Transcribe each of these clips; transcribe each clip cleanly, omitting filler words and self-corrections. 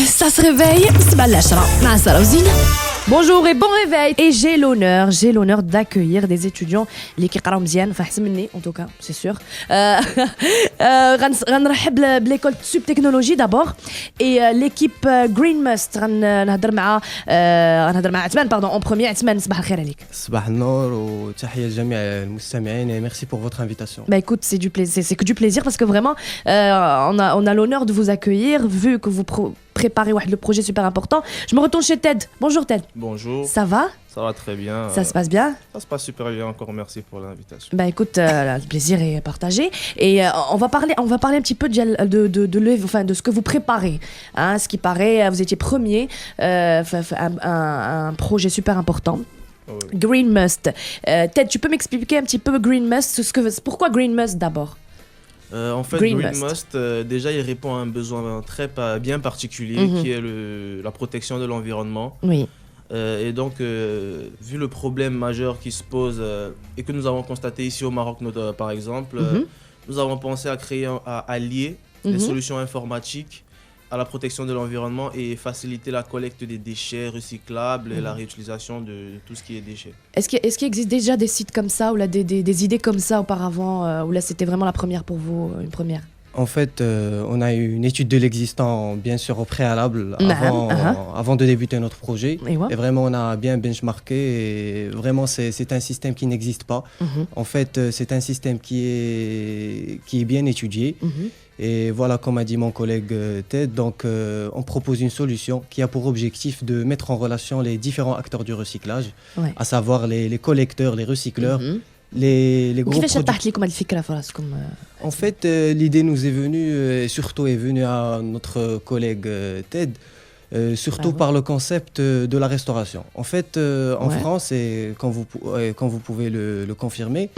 Ça se réveille, c'est mal Bonjour et bon réveil. Et j'ai l'honneur d'accueillir des étudiants اللي كيقراو مزيان فاحسن مني en tout cas, c'est sûr. غنرحب بليكول سوب تكنولوجي d'abord et l'équipe Green Must غنهضر مع عثمان en premier. عثمان صباح الخير عليك. صباح النور وتحية لجميع المستمعين et merci pour votre invitation. Bah écoute, c'est du plaisir, c'est que du plaisir parce que vraiment on a l'honneur de vous accueillir vu que vous préparez le projet super important. Je me retourne chez Ted. Bonjour Ted. Bonjour. Ça va? Ça va très bien. Ça se passe bien? Ça se passe super bien. Encore merci pour l'invitation. Bah écoute, le plaisir est partagé et on va parler un petit peu de ce que vous préparez. Hein, ce qui paraît, vous étiez premier, un projet super important. Oui. Green Must. Ted, tu peux m'expliquer un petit peu Green Must, pourquoi Green Must d'abord? En fait, Green Must, déjà, il répond à un besoin très bien particulier qui est la protection de l'environnement. Oui. Et donc, vu le problème majeur qui se pose et que nous avons constaté ici au Maroc, par exemple, nous avons pensé à allier les solutions informatiques à la protection de l'environnement et faciliter la collecte des déchets recyclables et la réutilisation de tout ce qui est déchets. Est-ce qu'il existe déjà des sites comme ça ou là, des idées comme ça auparavant ou là c'était vraiment la première pour vous, une première? En fait, on a eu une étude de l'existant, bien sûr, au préalable, avant de débuter notre projet. Et vraiment, on a bien benchmarké. Et vraiment, c'est un système qui n'existe pas. En fait, c'est un système qui est bien étudié. Et voilà, comme a dit mon collègue Ted, donc on propose une solution qui a pour objectif de mettre en relation les différents acteurs du recyclage, à savoir les collecteurs, les recycleurs, les gros producteurs. En fait, l'idée nous est venue, surtout est venue à notre collègue Ted, surtout par le concept de la restauration. En fait, en France, et quand vous pouvez le confirmer,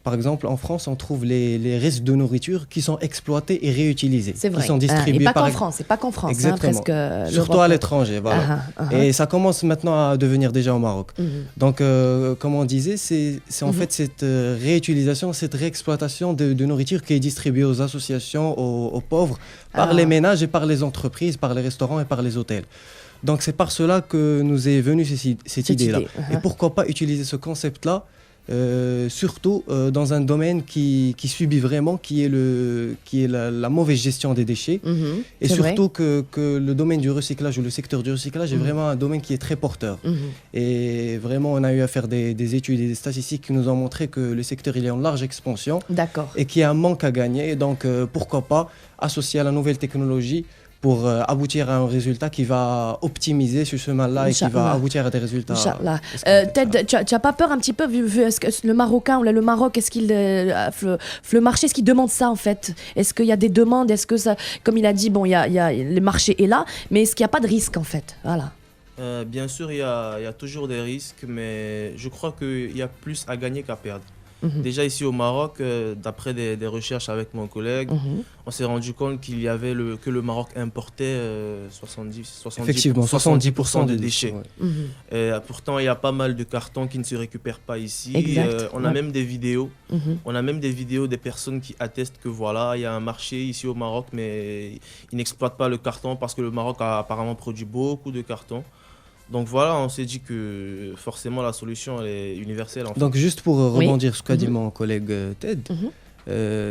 par exemple, en France, on trouve les restes de nourriture qui sont exploités et réutilisés. C'est vrai. Qui sont distribués et pas qu'en France. Exactement. Hein, presque surtout à l'étranger. Voilà. Et ça commence maintenant à devenir déjà au Maroc. Donc, comme on disait, c'est en fait cette réutilisation, cette réexploitation de nourriture qui est distribuée aux associations, aux pauvres, par les ménages et par les entreprises, par les restaurants et par les hôtels. Donc, c'est par cela que nous est venue cette idée-là. Et pourquoi pas utiliser ce concept-là surtout dans un domaine qui subit vraiment, qui est la mauvaise gestion des déchets. Et surtout que le domaine du recyclage ou le secteur du recyclage est vraiment un domaine qui est très porteur. Et vraiment, on a eu à faire des études et des statistiques qui nous ont montré que le secteur il est en large expansion et qu'il y a un manque à gagner. Et donc, pourquoi pas associer à la nouvelle technologie pour aboutir à un résultat qui va optimiser ce chemin-là et qui va aboutir à des résultats. Inch'Allah. Ted, tu n'as pas peur un petit peu, vu est-ce que le Marocain ou le Maroc, est-ce qu'il le marché, est-ce qu'il demande ça en fait? Est-ce qu'il y a des demandes? Est-ce que ça, comme il a dit, bon, le marché est là, mais est-ce qu'il n'y a pas de risque en fait? Voilà. Bien sûr, il y a toujours des risques, mais je crois qu'il y a plus à gagner qu'à perdre. Déjà ici au Maroc, d'après des recherches avec mon collègue, on s'est rendu compte qu'il y avait que le Maroc importait 70% de déchets. Et, pourtant, il y a pas mal de cartons qui ne se récupèrent pas ici. On a même des vidéos. On a même des vidéos des personnes qui attestent que voilà, il y a un marché ici au Maroc, mais ils n'exploitent pas le carton parce que le Maroc a apparemment produit beaucoup de cartons. Donc voilà, on s'est dit que forcément la solution elle est universelle. En fait. Donc juste pour rebondir sur ce qu'a dit mon collègue Ted,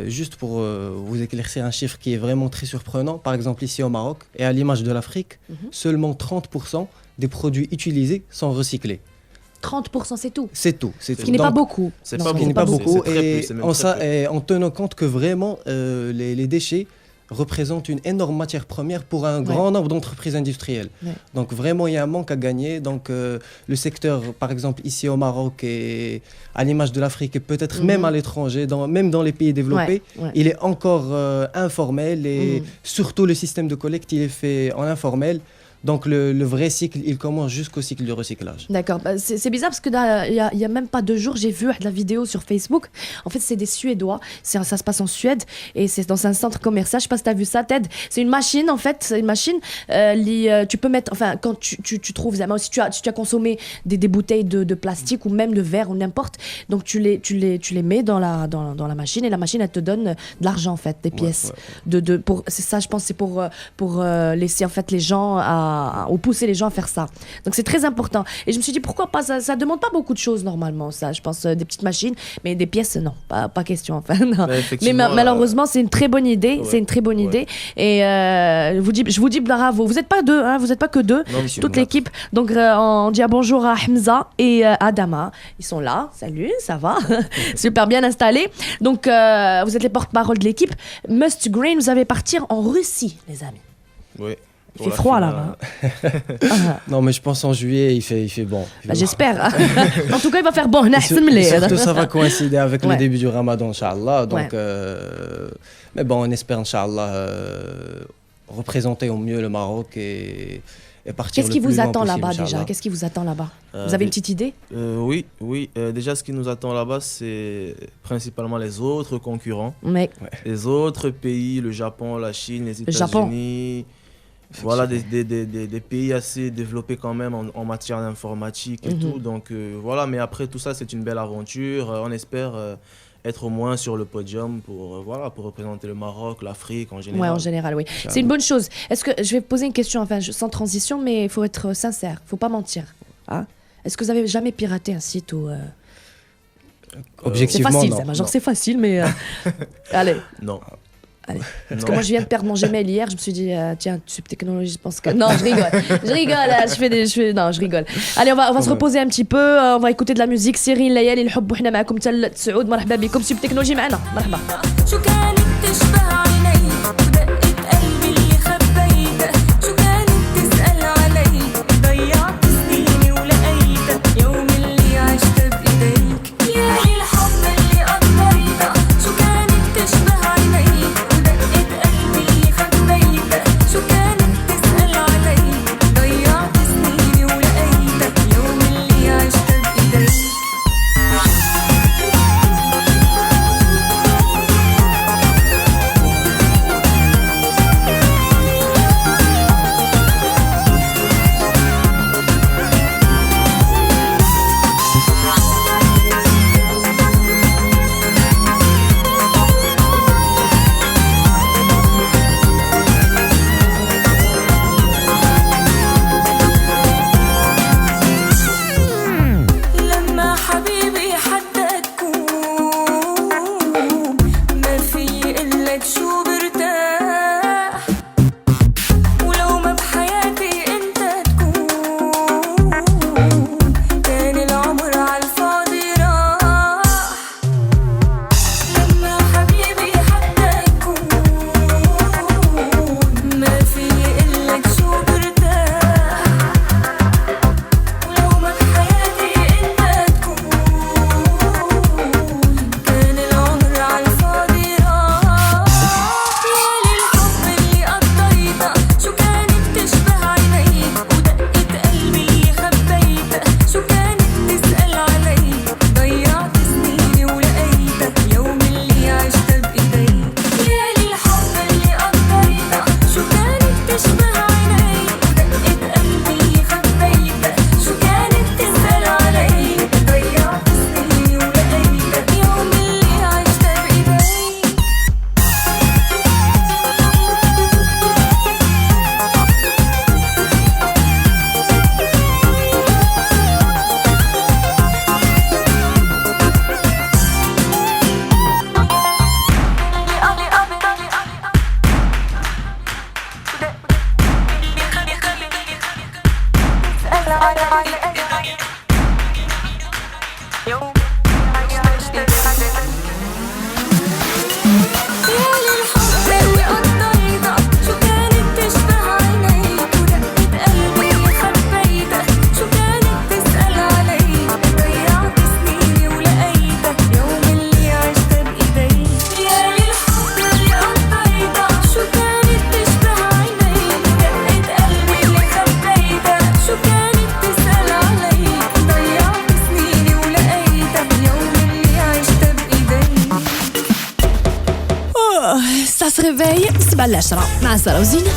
juste pour vous éclaircir un chiffre qui est vraiment très surprenant, par exemple ici au Maroc et à l'image de l'Afrique, seulement 30% des produits utilisés sont recyclés. 30% c'est tout. C'est tout. Ce qui n'est pas beaucoup. Ce qui n'est pas beaucoup. Et en tenant compte que vraiment les déchets représente une énorme matière première pour un grand nombre d'entreprises industrielles. Donc vraiment, il y a un manque à gagner. Donc le secteur, par exemple, ici au Maroc et à l'image de l'Afrique et peut-être même à l'étranger, même dans les pays développés, il est encore informel et surtout le système de collecte, il est fait en informel. Donc le vrai cycle, il commence jusqu'au cycle de recyclage. D'accord, c'est bizarre parce que il y a même pas 2 jours, j'ai vu la vidéo sur Facebook. En fait, c'est des Suédois, ça se passe en Suède et c'est dans un centre commercial. Je sais pas si tu as vu ça, Ted. C'est une machine en fait, c'est une machine. Tu peux mettre, enfin, quand tu trouves, si tu as consommé des bouteilles de plastique ou même de verre ou n'importe, donc tu les mets dans la machine et la machine elle te donne de l'argent en fait, des pièces. C'est ça, je pense, c'est pour laisser en fait les gens ou pousser les gens à faire ça. Donc c'est très important. Et je me suis dit pourquoi pas, ça demande pas beaucoup de choses normalement, ça. Je pense des petites machines, mais des pièces non, pas question. Enfin, non. Mais malheureusement c'est une très bonne idée. Ouais, c'est une très bonne idée. Et je vous dis bravo. Vous n'êtes pas 2, hein, vous n'êtes pas que 2. Non, toute l'équipe. Donc on dit bonjour à Hamza et Adama. Ils sont là. Salut, ça va. Super bien installés. Donc vous êtes les porte-parole de l'équipe. Must Green, vous allez partir en Russie, les amis. Oui. Il fait froid là-bas. Non, mais je pense en juillet, il fait bon. J'espère. En tout cas, il va faire bon. Surtout, ça va coïncider avec le début du Ramadan, Inch'Allah. Donc, mais bon, on espère, Inch'Allah, représenter au mieux le Maroc et partir. Qu'est-ce qui vous attend là-bas déjà? Qu'est-ce qui vous attend là-bas? Vous avez une petite idée? Oui. Déjà, ce qui nous attend là-bas, c'est principalement les autres concurrents. Les autres pays, le Japon, la Chine, les États-Unis. Voilà, des pays assez développés quand même en matière d'informatique et tout. Donc voilà, mais après tout ça, c'est une belle aventure. On espère être au moins sur le podium pour représenter le Maroc, l'Afrique en général. Ouais, en général, oui. C'est une bonne chose. Est-ce que je vais poser une question, enfin, sans transition, mais il faut être sincère, il ne faut pas mentir. Hein? Est-ce que vous avez jamais piraté un site ou Objectivement, c'est facile, non. Genre c'est facile, mais allez. Non. Allez. Parce que moi je viens de perdre mon Gmail hier, je me suis dit tiens, Subtechnologie, je pense que non, je rigole, non, je rigole. Allez, on va se reposer un petit peu, on va écouter de la musique. Cyril Layali الحب وحنا معكم تل سعود. مرحبا بكم Subtechnologie معنا. مرحبا. réveil 7 ل 10 مع سارة وزينة.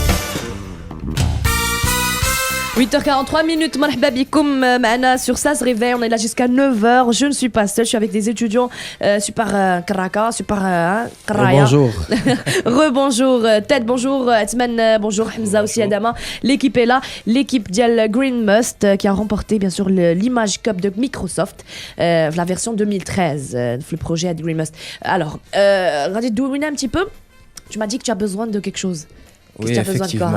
8h43 minutes, مرحبا بكم معنا sur Ça se réveille, on est là jusqu'à 9h. Je ne suis pas seule, je suis avec des étudiants super Karaka, super Karaya. Bonjour. Rebonjour Ted, bonjour Atman, bonjour Hamza aussi Adama. L'équipe est là, l'équipe ديال Green Must qui a remporté bien sûr l'Image Cup de Microsoft, la version 2013, le projet de Green Must. Alors, غادي تدوينا un petit peu. Tu m'as dit que tu as besoin de quelque chose. Oui, effectivement.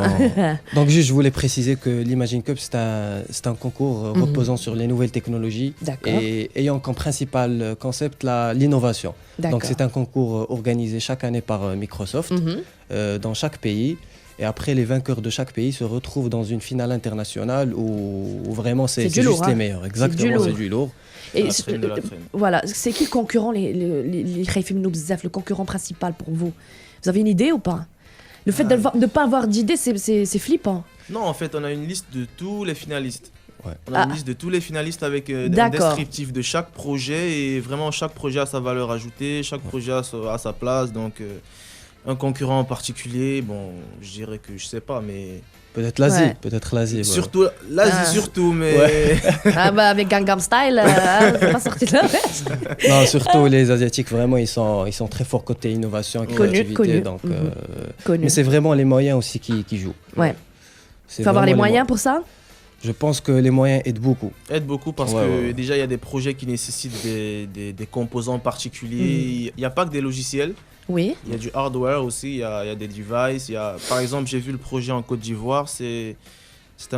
Donc juste, je voulais préciser que l'Imagine Cup, c'est un concours reposant sur les nouvelles technologies et ayant comme principal concept l'innovation. Donc c'est un concours organisé chaque année par Microsoft dans chaque pays. Et après, les vainqueurs de chaque pays se retrouvent dans une finale internationale où vraiment c'est juste les meilleurs. Exactement, c'est du lourd. Et voilà, c'est qui le concurrent, le concurrent principal pour vous? Vous avez une idée ou pas? Le fait de ne pas avoir d'idée, c'est flippant. Non, en fait, on a une liste de tous les finalistes. Ouais. On a une liste de tous les finalistes avec un descriptif de chaque projet. Et vraiment, chaque projet a sa valeur ajoutée, chaque projet a sa place. Donc, un concurrent en particulier, bon, je dirais que je sais pas, mais... Peut-être l'Asie, peut-être l'Asie. Surtout, l'Asie surtout, mais... Ah bah avec Gangnam Style, c'est pas sorti de là. Non, surtout les Asiatiques, vraiment, ils sont très forts côté innovation, créativité. Donc, mais c'est vraiment les moyens aussi qui jouent. Ouais. Il faut avoir les moyens pour ça? Je pense que les moyens aident beaucoup. Aident beaucoup parce que déjà, il y a des projets qui nécessitent des composants particuliers. Il n'y a pas que des logiciels. Oui. Il y a du hardware aussi, il y a des devices. Par exemple, j'ai vu le projet en Côte d'Ivoire, c'est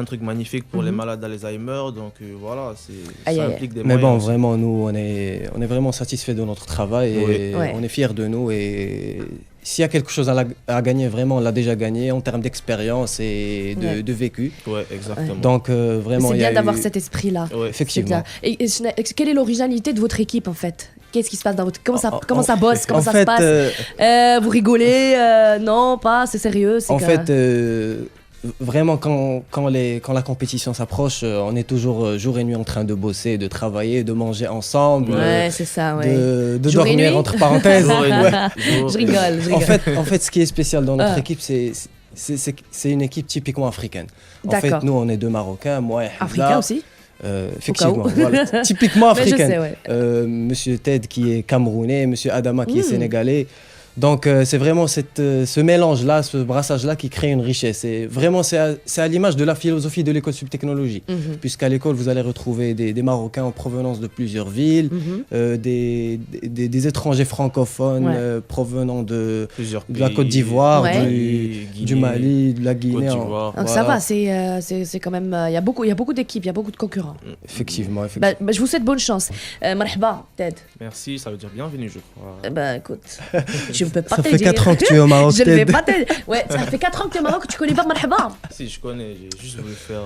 un truc magnifique pour les malades d'Alzheimer. Donc voilà, ça implique des moyens. Mais bon, aussi. vraiment, nous, on est vraiment satisfaits de notre travail et on est fiers de nous. Et s'il y a quelque chose à gagner, vraiment, on l'a déjà gagné en termes d'expérience et de vécu. Ouais, exactement. Donc vraiment, c'est bien d'avoir cet esprit-là. Ouais, effectivement. Et quelle est l'originalité de votre équipe en fait? Qu'est-ce qui se passe dans votre... Comment ça bosse? Comment ça se passe? Vous rigolez? Non, pas? C'est sérieux? En fait, vraiment, quand la compétition s'approche, on est toujours jour et nuit en train de bosser, de travailler, de manger ensemble. Ouais, c'est ça, ouais. De dormir, entre parenthèses. Je rigole. En fait, ce qui est spécial dans notre équipe, c'est une équipe typiquement africaine. En fait, nous, on est deux Marocains, moi et Hamza. Africain aussi? Effectivement, voilà. Typiquement africain. Je sais, Monsieur Ted qui est camerounais, Monsieur Adama qui est sénégalais. Donc c'est vraiment ce mélange-là, ce brassage-là qui crée une richesse. Et vraiment, c'est à l'image de la philosophie de l'école Subtechnologie. Puisqu'à l'école, vous allez retrouver des Marocains en provenance de plusieurs villes, des étrangers francophones provenant de la Côte d'Ivoire, du Mali, de la Guinée. Donc ça va, c'est quand même... Il y a beaucoup d'équipes, il y a beaucoup de concurrents. Effectivement. Je vous souhaite bonne chance. Marhaba, Ted. Merci, ça veut dire bienvenue, je crois. Écoute... Je ne peux pas ça te fait dire. 4 ans que tu es au Maroc. Je ne vais pas te... Ouais, ça fait 4 ans que tu es au Maroc, tu connais pas Marhaba? Si, je connais, j'ai juste voulu faire...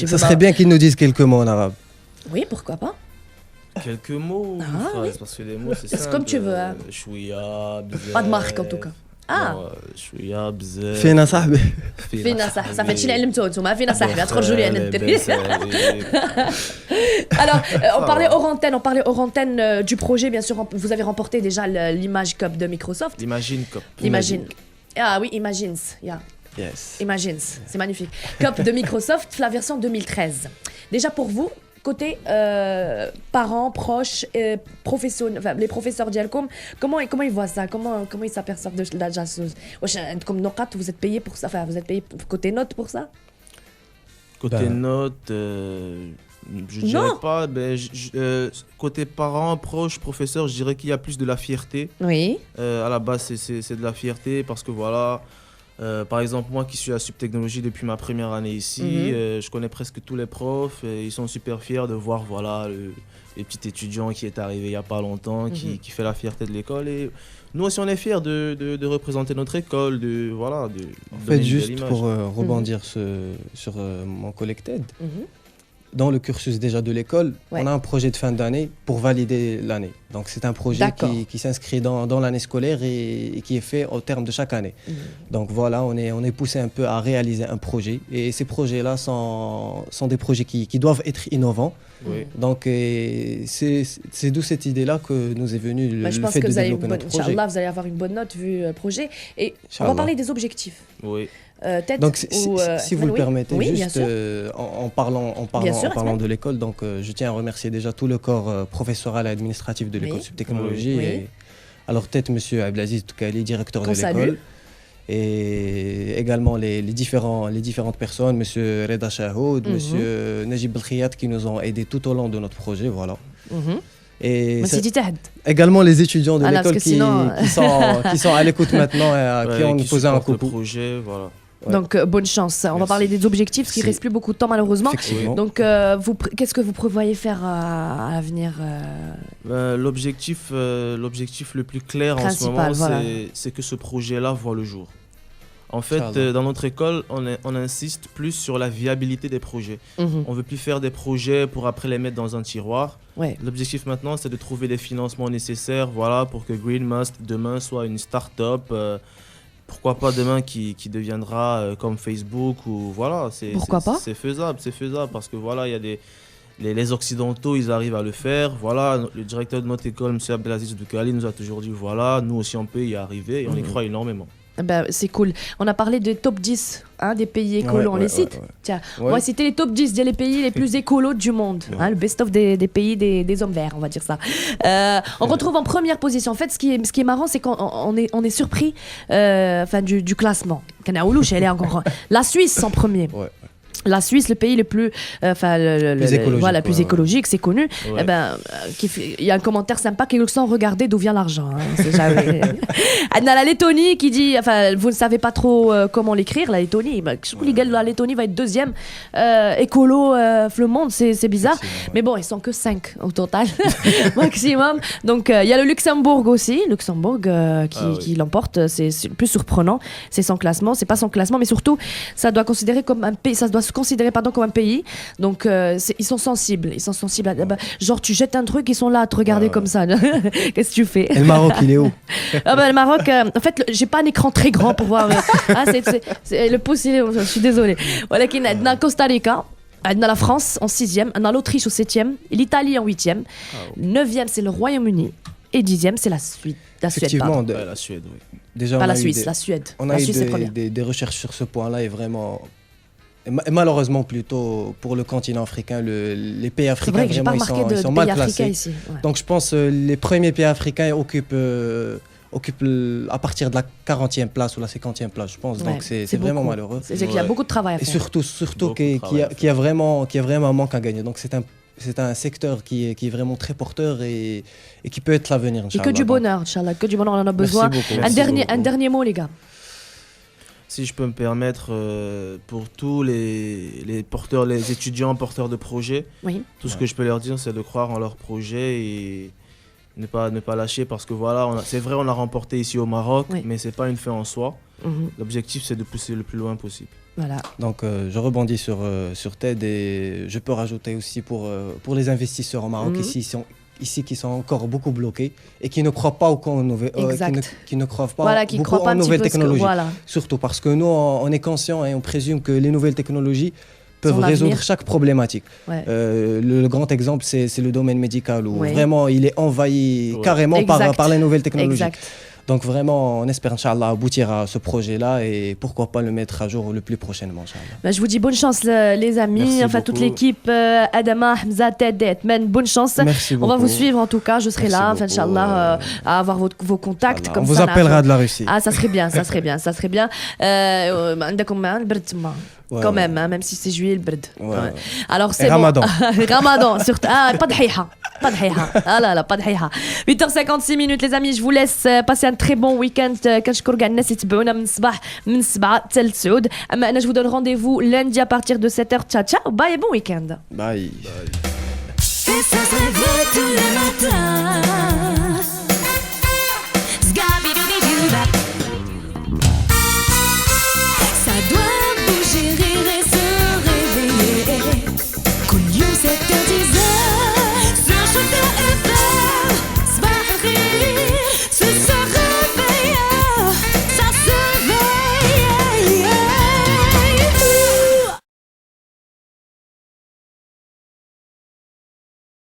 Ça serait bien qu'ils nous disent quelques mots en arabe. Oui, pourquoi pas? Quelques mots, phrases, parce que les mots, c'est simple. Comme tu veux. Hein. Chouïa, bzef. Pas de marque, en tout cas. شويه بزاف فينا صاحبي فينا صاحبي هادشي اللي علمتوه نتوما فينا صاحبي تخرجوا لي انا الدري. Alors on parlait hors antenne du projet, bien sûr. Vous avez remporté déjà l'Image Cup de Microsoft. Imagine Cup. Imagine. Ah oui, Imagines. Yeah. Yes. Imagines, c'est magnifique. Cup de Microsoft, la version 2013. Déjà pour vous, côté parents, proches, professionnels, les professeurs d'Yalcom, comment ils voient ça? Comment ils s'aperçoivent de la jasseuse? Comme Nokat, vous êtes payé pour ça? Enfin, vous êtes payé côté notes pour ça? Côté notes, je dirais pas. Côté parents, proches, professeurs, je dirais qu'il y a plus de la fierté. Oui. À la base, c'est de la fierté parce que voilà. Par exemple, moi qui suis à Subtechnologie depuis ma première année ici, je connais presque tous les profs et ils sont super fiers de voir le petit étudiant qui est arrivé il n'y a pas longtemps, qui fait la fierté de l'école. Et nous aussi, on est fiers de représenter notre école, En fait, juste pour rebondir sur mon collègue Ted, dans le cursus déjà de l'école, on a un projet de fin d'année pour valider l'année. Donc c'est un projet qui s'inscrit dans l'année scolaire et qui est fait au terme de chaque année. Donc voilà, on est poussé un peu à réaliser un projet. Et ces projets-là sont des projets qui doivent être innovants. Oui. Donc c'est d'où cette idée-là que nous est venue le fait de développer notre projet. Inch'Allah, vous allez avoir une bonne note vu le projet. Et on va parler des objectifs. Oui. Donc si vous le permettez, juste en parlant de l'école, donc je tiens à remercier déjà tout le corps professoral et administratif de l'école Subtechnologie. Et alors tête monsieur Abdelaziz Toukali, directeur de l'école, et également les différentes personnes, monsieur Reda Chahoud, monsieur Najib Belkhiyat, qui nous ont aidés tout au long de notre projet, voilà. Et également les étudiants de l'école qui sont à l'écoute maintenant et qui ont posé un coup. Projet, voilà. Ouais. Donc bonne chance. On va parler des objectifs parce qu'il ne reste plus beaucoup de temps malheureusement. Donc qu'est-ce que vous prévoyez faire à l'avenir L'objectif le plus clair principal, en ce moment, c'est que ce projet-là voit le jour. En fait, dans notre école, on insiste plus sur la viabilité des projets. On ne veut plus faire des projets pour après les mettre dans un tiroir. Ouais. L'objectif maintenant, c'est de trouver les financements nécessaires, voilà, pour que Green Must demain soit une start-up. Pourquoi pas demain qui deviendra comme Facebook ou voilà, c'est faisable parce que voilà, il y a les occidentaux, ils arrivent à le faire. Voilà, le directeur de notre école, M. Abdelaziz Toukali, nous a toujours dit voilà, nous aussi on peut y arriver et on y croit énormément. C'est cool. On a parlé des top 10 des pays écolos, on les cite. Tiens, on va citer les top 10 des pays les plus écolos du monde. Le best-of des pays des hommes verts, on va dire ça. On retrouve en première position. En fait, ce qui est marrant, c'est qu'on est surpris du classement. La Suisse en premier. La Suisse, le pays le plus, plus écologique, c'est connu. Ouais. Il y a un commentaire sympa qui est sans regarder d'où vient l'argent. On a la Lettonie qui dit, vous ne savez pas trop comment l'écrire, la Lettonie. La Lettonie va être deuxième écolo le monde, c'est bizarre. Mais bon, ils sont que 5 au total maximum. Donc il y a le Luxembourg aussi, qui l'emporte. C'est le plus surprenant. C'est son classement, c'est pas son classement, mais surtout ça doit considérer comme un pays. Ça doit se considérés comme un pays, donc ils sont sensibles genre tu jettes un truc, ils sont là à te regarder comme ça. Qu'est-ce que tu fais? Et le Maroc, il est où? Le Maroc, en fait, j'ai pas un écran très grand pour voir. C'est le pouce, je suis désolée. Voilà, qu'il y a Costa Rica. On a la France en 6e, on a l'Autriche au 7e, l'Italie en 8e, 9e c'est le Royaume-Uni et 10e c'est la Suède. Effectivement, la Suède, oui. Déjà, pas la Suisse, la Suède. On a eu des recherches sur ce point-là et vraiment... Malheureusement, plutôt pour le continent africain, les pays africains, vraiment, ils sont mal placés. Ici. Ouais. Donc, je pense que les premiers pays africains occupent à partir de la 40e place ou la 50e place, je pense. Donc, c'est vraiment malheureux. C'est qu'il y a beaucoup de travail à faire. Et surtout qu'il y a vraiment un manque à gagner. Donc, c'est un secteur qui est vraiment très porteur et qui peut être l'avenir, Inch'Allah. Et que du bonheur, Inch'Allah. Que du bonheur, on en a besoin. Un dernier mot, les gars. Si je peux me permettre, pour tous les porteurs, les étudiants porteurs de projets, tout ce que je peux leur dire, c'est de croire en leur projet et ne pas lâcher parce que voilà, c'est vrai, on a remporté ici au Maroc, mais c'est pas une fin en soi. L'objectif, c'est de pousser le plus loin possible. Voilà. Donc, je rebondis sur TED et je peux rajouter aussi pour les investisseurs au Maroc ici qui sont encore beaucoup bloqués et qui ne croient pas aux qui ne croient pas beaucoup aux nouvelles technologies. Surtout parce que nous, on est conscients et on présume que les nouvelles technologies peuvent résoudre chaque problématique. Le grand exemple, c'est le domaine médical où vraiment il est envahi carrément par les nouvelles technologies. Exact. Donc vraiment, on espère, Inch'Allah, aboutir à ce projet-là et pourquoi pas le mettre à jour le plus prochainement, Inch'Allah. Je vous dis bonne chance, les amis, toute l'équipe, Adama, Hamza, Ted et Edmen, bonne chance. Merci beaucoup. On va vous suivre en tout cas, je serai là, Inch'Allah, à avoir vos contacts. Comme on vous appellera de la Russie. Ah, ça serait bien. Quand même, même si c'est juillet, le brd. Alors c'est Ramadan. Ramadan, surtout. Pas de hiha. Pas de hiha. Ah là là, pas de hiha. 8h56 minutes, les amis, je vous laisse passer un très bon week-end. كنشكر كاع الناس يتبعونا من الصباح من 7 حتى ل 9. اما انا je vous donne rendez-vous lundi à partir de 7h. Ciao ciao, bye et bon week-end. Bye. Et ça se réveille tous les matins.